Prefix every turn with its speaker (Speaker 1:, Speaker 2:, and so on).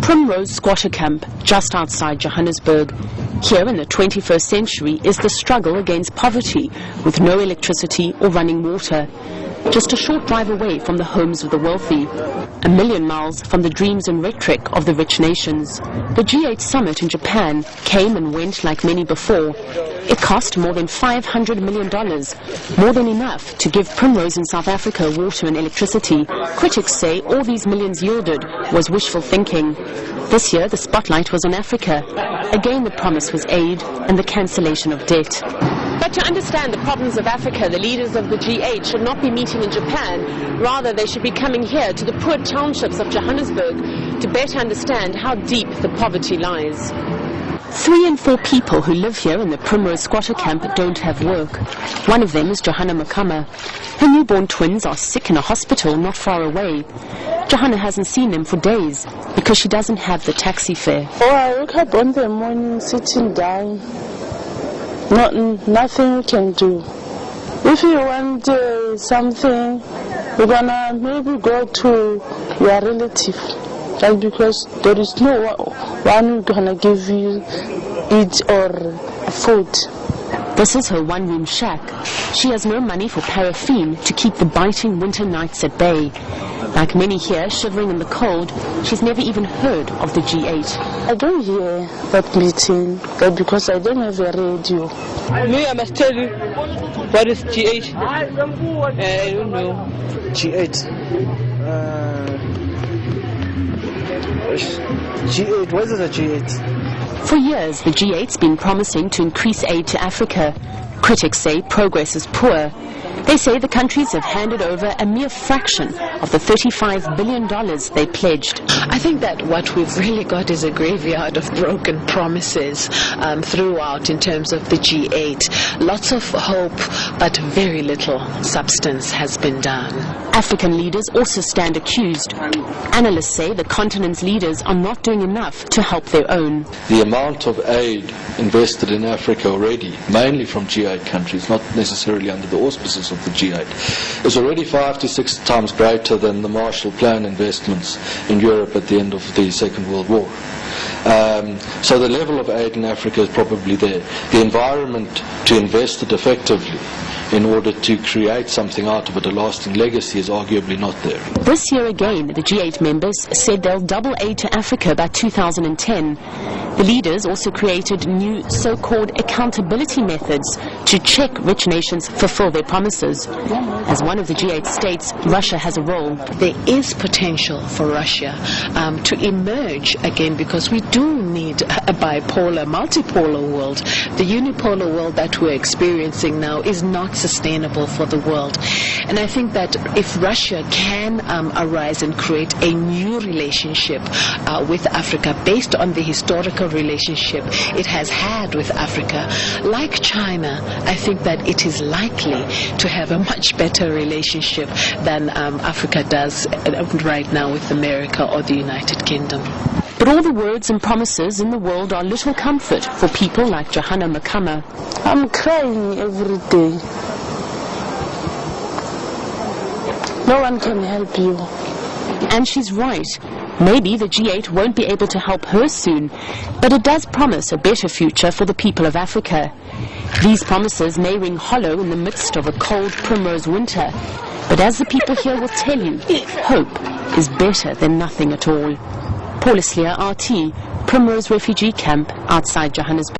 Speaker 1: Primrose squatter camp just outside Johannesburg. Here in the 21st century is the struggle against poverty with no electricity or running water. Just a short drive away from the homes of the wealthy, a million miles from the dreams and rhetoric of the rich nations. The G8 summit in Japan came and went like many before. It cost more than $500 million, more than enough to give Primrose in South Africa water and electricity. Critics say all these millions yielded was wishful thinking. This year the spotlight was on Africa. Again the promise was aid and the cancellation of debt. But to understand the problems of Africa, the leaders of the G8 should not be meeting in Japan. Rather, they should be coming here to the poor townships of Johannesburg to better understand how deep the poverty lies. 3 in 4 people who live here in the Primrose squatter camp don't have work. One of them is Johanna Makama. Her newborn twins are sick in a hospital not far away. Johanna hasn't seen them for days because she doesn't have the taxi fare.
Speaker 2: I woke up on the morning sitting down. Nothing we can do. If you want something, you're gonna maybe go to your relative, right? Because there is no one who's gonna give you eat or food.
Speaker 1: This is her one-room shack. She has no money for paraffin to keep the biting winter nights at bay. Like many here, shivering in the cold, she's never even heard of the G8.
Speaker 2: I don't hear that meeting because I don't have a radio.
Speaker 3: Me, I must tell you, what is G8? I don't know.
Speaker 4: G8. G8, what is a G8?
Speaker 1: For years, the G8's been promising to increase aid to Africa. Critics say progress is poor. They say the countries have handed over a mere fraction of the $35 billion they pledged.
Speaker 5: I think that what we've really got is a graveyard of broken promises throughout in terms of the G8. Lots of hope, but very little substance has been done.
Speaker 1: African leaders also stand accused. Analysts say the continent's leaders are not doing enough to help their own.
Speaker 6: The amount of aid invested in Africa already, mainly from G8 countries, not necessarily under the auspices of the G8, is already 5 to 6 times greater than the Marshall Plan investments in Europe at the end of the Second World War. So the level of aid in Africa is probably there. The environment to invest it effectively in order to create something out of it, a lasting legacy, is arguably not there.
Speaker 1: This year again, the G8 members said they'll double aid to Africa by 2010. The leaders also created new so-called accountability methods to check rich nations fulfill their promises. As one of the G8 states, Russia has a role.
Speaker 5: There is potential for Russia to emerge again, because we do need a bipolar, multipolar world. The unipolar world that we're experiencing now is not sustainable for the world. And I think that if Russia can arise and create a new relationship with Africa based on the historical relationship it has had with Africa, like China, I think that it is likely to have a much better relationship than Africa does right now with America or the United Kingdom.
Speaker 1: But all the words and promises in the world are little comfort for people like Johanna Makama.
Speaker 2: I'm crying every day. No one can help you.
Speaker 1: And she's right. Maybe the G8 won't be able to help her soon, but it does promise a better future for the people of Africa. These promises may ring hollow in the midst of a cold Primrose winter, but as the people here will tell you, hope is better than nothing at all. Paula Slier, RT, Primrose refugee camp outside Johannesburg.